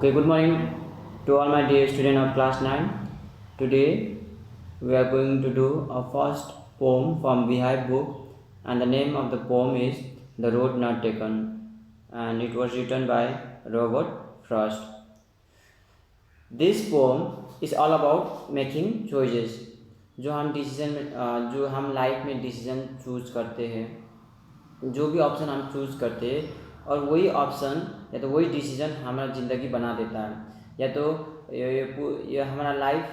Okay, good morning to all my dear students of class 9. Today we are going to do a first poem from Beehive book, and the name of the poem is The Road Not Taken, and it was written by Robert Frost. This poem is all about making choices. जो हम life में decision choose करते हैं, जो भी option हम choose करते हैं और वही ऑप्शन या तो वही डिसीजन हमारा ज़िंदगी बना देता है, या तो ये हमारा लाइफ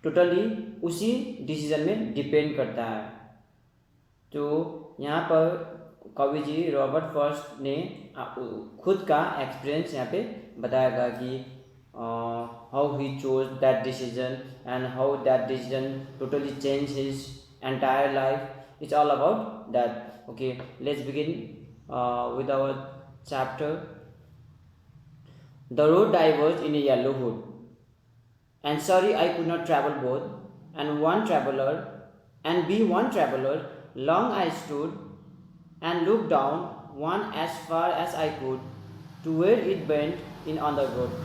टोटली उसी डिसीजन में डिपेंड करता है। तो यहाँ पर कवि जी रॉबर्ट फर्स्ट ने खुद का एक्सपीरियंस यहाँ पे बताएगा कि how he chose that decision and how that decision totally change his entire life. It's all about that. Okay, let's begin with our chapter. The road diverged in a yellow hood, and sorry I could not travel both, and one traveler, and be one traveler. Long I stood and looked down, one as far as I could, to where it bent in on the road.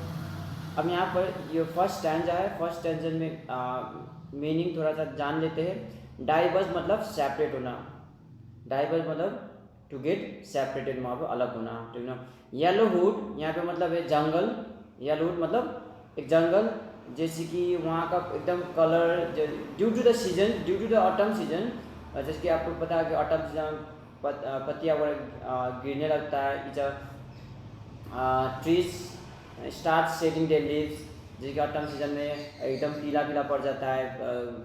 अब यहाँ पर ये first stanza है। First stanza में meaning थोड़ा सा जान लेते हैं। डाइवर्स मतलब सेपरेट होना, डाइवर्स मतलब टू गेट सेपरेटेड, वहाँ पर अलग होना, ठीक ना। येलो हुड यहाँ पे मतलब है जंगल। येलो हुड मतलब एक जंगल, जैसे कि वहाँ का एकदम colour due to the season, due to the autumn season. जैसे कि आपको पता है कि ऑटम सीजन पत्तियाँ गिरने लगता है, trees start shedding their leaves, जैसे कि ऑटम सीजन में एकदम पीला पीला पड़ जाता है,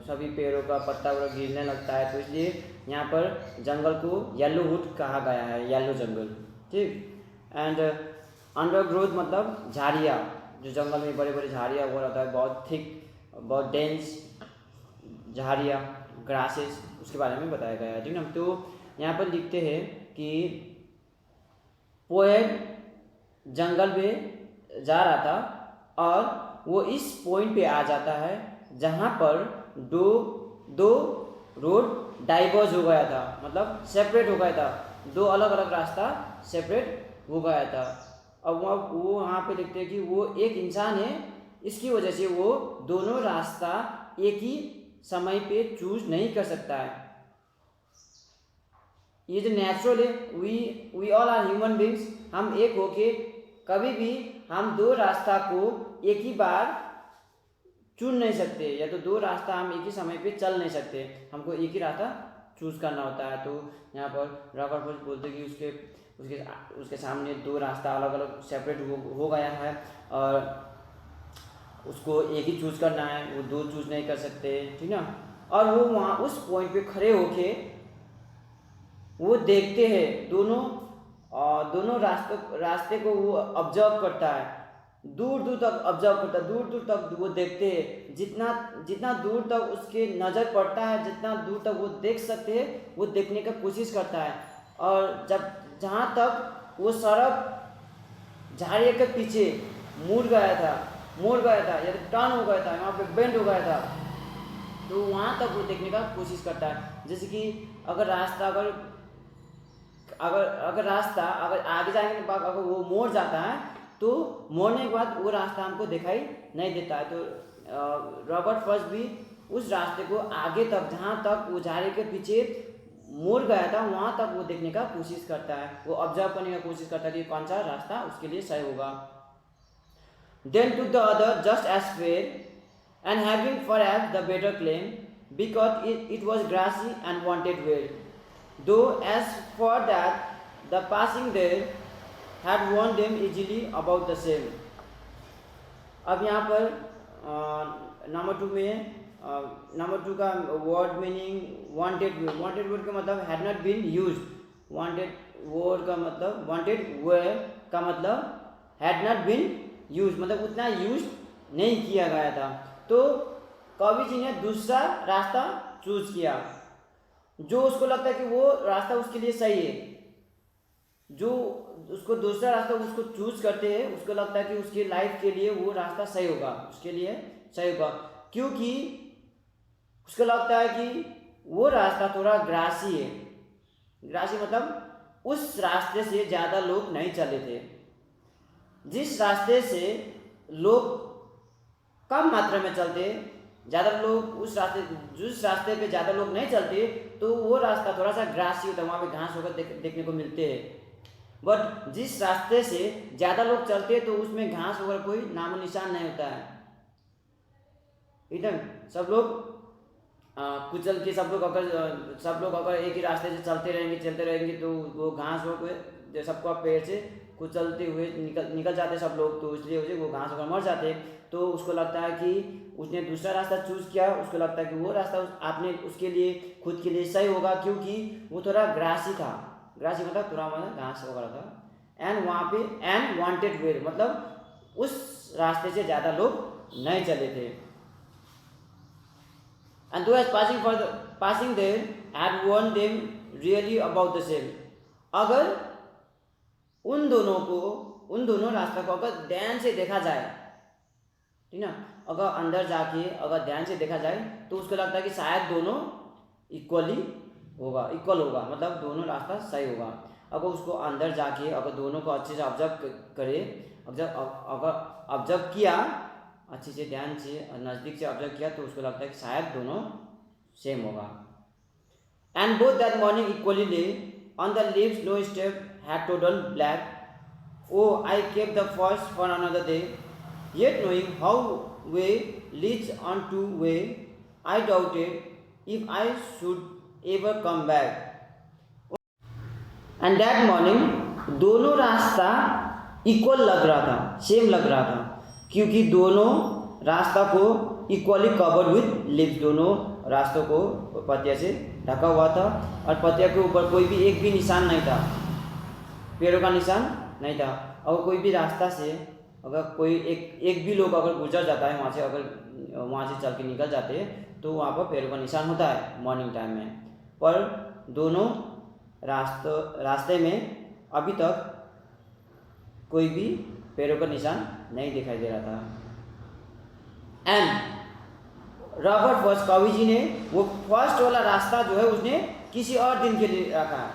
सभी पेड़ों का पत्ता वगैरह गिरने लगता है। तो इसलिए यहाँ पर जंगल को येलो वुड कहा गया है, येलो जंगल, ठीक। एंड अंडरग्रोथ मतलब झाड़ियाँ, जो जंगल में बड़े बड़े झाड़ियाँ वो रहता है, बहुत थिक, बहुत डेंस झाड़ियाँ, ग्रासेस, उसके बारे में बताया गया है, ठीक ना। तो यहाँ पर लिखते हैं कि पोएट जंगल में जा रहा था और वो इस पॉइंट पे आ जाता है जहाँ पर दो रोड डाइवर्ज हो गया था, मतलब सेपरेट हो गया था, दो अलग अलग रास्ता सेपरेट हो गया था। अब वो वहाँ पे लिखते हैं कि वो एक इंसान है, इसकी वजह से वो दोनों रास्ता एक ही समय पे चूज नहीं कर सकता है। ये जो नेचुरल है, we all are human beings, हम एक होके कभी भी हम दो रास्ता को एक ही बार चुन नहीं सकते, या तो दो रास्ता हम एक ही समय पे चल नहीं सकते, हमको एक ही रास्ता चूज करना होता है। तो यहाँ पर रॉबर्ट फर्स्ट बोलते कि उसके सामने दो रास्ता अलग अलग सेपरेट हो गया है और उसको एक ही चूज करना है, वो दो चूज नहीं कर सकते, ठीक ना। और वो वहाँ उस पॉइंट पे खड़े होके वो देखते हैं दोनों रास्ते को वो ऑब्जर्व करता है, दूर दूर तक ऑब्जर्व करता है, दूर दूर तक वो देखते हैं, जितना दूर तक उसके नज़र पड़ता है, जितना दूर तक वो देख सकते हैं वो देखने का कोशिश करता है। और जहाँ तक वो सड़क झाड़ियों के पीछे मोड़ गया था या तो टर्न हो गया था, वहाँ पे बेंड हो गया था, तो वहाँ तक वो देखने का कोशिश करता है। जैसे कि अगर रास्ता अगर आगे जाने के बाद अगर वो मोड़ जाता है तो मोड़ने के बाद वो रास्ता हमको दिखाई नहीं देता है। तो रॉबर्ट फर्स्ट भी उस रास्ते को आगे तक, जहाँ तक वो झाड़ी के पीछे मोड़ गया था, वहाँ तक वो देखने का कोशिश करता है, वो ऑब्जर्व करने का कोशिश करता है कि कौन सा रास्ता उसके लिए सही होगा। Then took the other just as fair and having perhaps the better claim because it was grassy and wanted wear, though as for that the passing there had won them easily about the same। अब यहाँ पर number two का word meaning wanted word का मतलब had not been use, wanted word का मतलब wanted word का मतलब हैड नॉट बीन यूज, मतलब उतना यूज नहीं किया गया था। तो कवि जी ने दूसरा रास्ता चूज किया, जो उसको लगता है कि वो रास्ता उसके लिए सही है, जो उसको दूसरा रास्ता उसको चूज करते हैं, उसको लगता है कि उसकी लाइफ के लिए वो रास्ता सही होगा, उसके लिए सही होगा, क्योंकि उसको लगता है कि वो रास्ता थोड़ा ग्रासी है। ग्रासी मतलब उस रास्ते से ज़्यादा लोग नहीं चले थे, जिस रास्ते से लोग कम मात्रा में चलते, ज़्यादा लोग उस रास्ते जिस रास्ते पे ज़्यादा लोग नहीं चलते, तो वो रास्ता थोड़ा सा ग्रासी होता है, वहाँ पे घास होकर देखने को मिलते हैं। बट जिस रास्ते से ज़्यादा लोग चलते हैं तो उसमें घास वगैरह कोई नामो निशान नहीं होता है। एकदम सब लोग कुचल के सब लोग अगर एक ही रास्ते से चलते रहेंगे तो वो घास हो जो सबको पैर से कुचलते हुए निकल जाते सब लोग, तो इसलिए उसे वो घास होकर मर जाते। तो उसको लगता है कि उसने दूसरा रास्ता चूज़ किया, उसको लगता है कि वो रास्ता आपने उसके लिए खुद के लिए सही होगा, क्योंकि वो थोड़ा ग्रासी था। ग्रासी मतलब थोड़ा मतलब घास वगैरह था। एंड वहाँ पे एंड वांटेड वे मतलब उस रास्ते से ज़्यादा लोग नहीं चले थे। And those passing there had warned them really about the same. अगर उन दोनों रास्ता को अगर ध्यान से देखा जाए, ठीक ना, अगर अंदर जाके अगर ध्यान से देखा जाए तो उसको लगता है कि शायद दोनों इक्वल होगा, मतलब दोनों रास्ता सही होगा। अगर उसको अंदर जाके अगर दोनों को अच्छे से ऑब्जर्व करे, अगर ऑब्जर्व किया अच्छे से, ध्यान से नज़दीक से ऑब्जर्व किया, तो उसको लगता है कि शायद दोनों सेम होगा। And both that morning equally lay on the leaves no step had total black. Oh I kept the first for another day, yet knowing how way leads on to way, I doubted if I should ever come back. And that morning दोनों रास्ता equal लग रहा था, same लग रहा था, क्योंकि दोनों रास्ता को इक्वली कवर्ड विथ लिप्स, दोनों रास्तों को पत्तिया से ढका हुआ था और पत्तिया के ऊपर कोई भी एक भी निशान नहीं था, पेड़ों का निशान नहीं था। अगर कोई भी रास्ता से अगर कोई एक भी लोग अगर गुजर जाता है वहाँ से चल के निकल जाते हैं तो वहाँ पर पेड़ों का निशान होता है मॉर्निंग टाइम में, पर दोनों रास्ते में अभी तक कोई भी पेड़ों का निशान नहीं दिखाई दे रहा था। एंड रॉबर्ट फर्स्ट कवि जी ने वो फर्स्ट वाला रास्ता जो है उसने किसी और दिन के लिए रखा है।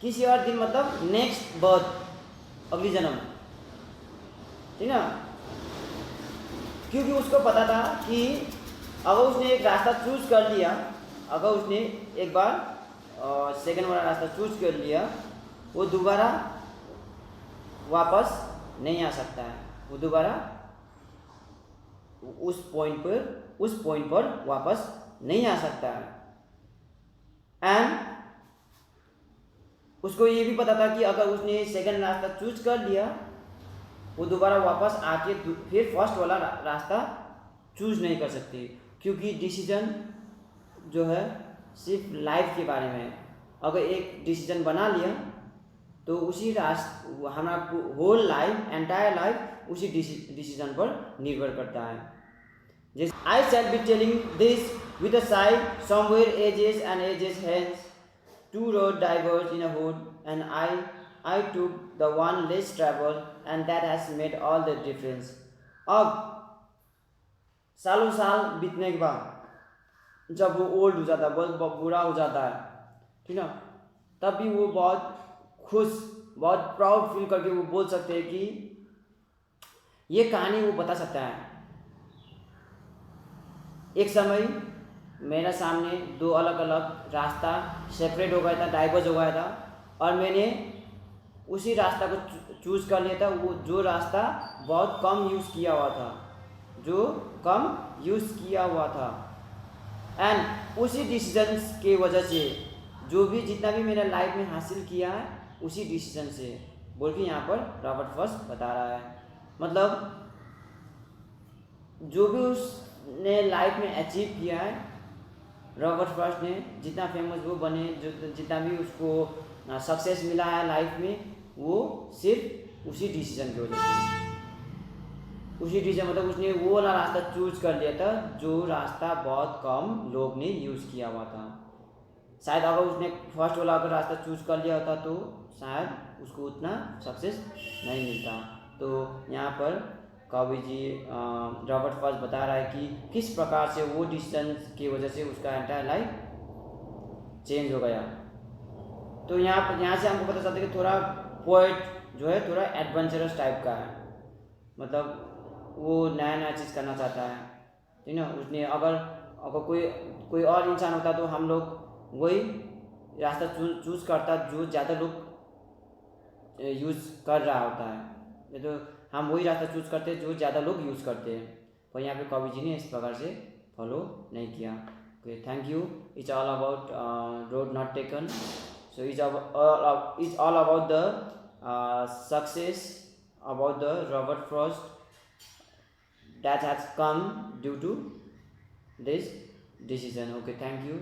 किसी और दिन मतलब नेक्स्ट बर्थ, अगली जन्म, ठीक ना, क्योंकि उसको पता था कि अगर उसने एक रास्ता चूज कर लिया, अगर उसने एक बार सेकंड वाला रास्ता चूज कर लिया, वो दोबारा वापस नहीं आ सकता है, वो दोबारा उस पॉइंट पर वापस नहीं आ सकता है। एंड उसको ये भी पता था कि अगर उसने सेकंड रास्ता चूज कर लिया, वो दोबारा वापस आके फिर फर्स्ट वाला रास्ता चूज नहीं कर सकती, क्योंकि डिसीजन जो है सिर्फ लाइफ के बारे में है। अगर एक डिसीजन बना लिया तो उसी हमारा होल लाइफ, एंटायर लाइफ उसी डिसीजन पर निर्भर करता है। जैसे I shall be telling this with a sigh somewhere ages and ages hence, two roads diverge in a wood and I took the one less travel and that has made all the difference. अब सालों साल बीतने के बाद जब वो old हो जाता है, बहुत बूढ़ा हो जाता है, ठीक ना, तब भी वो बहुत खुश, बहुत प्राउड फील करके वो बोल सकते हैं कि ये कहानी वो बता सकता है। एक समय मेरे सामने दो अलग अलग रास्ता सेपरेट हो गया था, डाइवर्ज हो गया था, और मैंने उसी रास्ता को चूज़ कर लिया था, वो जो रास्ता बहुत कम यूज़ किया हुआ था, एंड उसी डिसीजंस के वजह से जितना भी मैंने लाइफ में हासिल किया है उसी डिसीजन से, बोल के यहाँ पर रॉबर्ट फर्स्ट बता रहा है। मतलब जो भी उसने लाइफ में अचीव किया है, रॉबर्ट फर्स्ट ने जितना फेमस वो बने, जितना भी उसको सक्सेस मिला है लाइफ में, वो सिर्फ उसी डिसीजन की वजह से। उसी डिसीजन मतलब उसने वो वाला रास्ता चूज कर लिया था जो रास्ता बहुत कम लोग ने यूज़ किया हुआ था। शायद अगर उसने फर्स्ट वाला अगर रास्ता चूज कर लिया होता तो शायद उसको उतना सक्सेस नहीं मिलता। तो यहाँ पर कवि जी रॉबर्ट फर्स्ट बता रहा है कि किस प्रकार से वो डिसीजन की वजह से उसका एंटायर लाइफ चेंज हो गया। तो यहाँ से हमको पता चलता है कि थोड़ा पोएट जो है थोड़ा एडवेंचरस टाइप का है, मतलब वो नया नया चीज़ करना चाहता है, ठीक ना। उसने अगर अगर कोई कोई और इंसान होता तो हम लोग वही रास्ता चूज़ करता जो ज़्यादा लोग यूज़ कर रहा होता है। ये तो हम वही रास्ता चूज़ करते हैं जो ज़्यादा लोग यूज़ करते हैं, पर यहाँ पे कवि जी ने इस प्रकार से फॉलो नहीं किया। Okay, thank you. It's all about road not taken, so it's all about the success about the Robert Frost that has come due to this decision. Okay, thank you.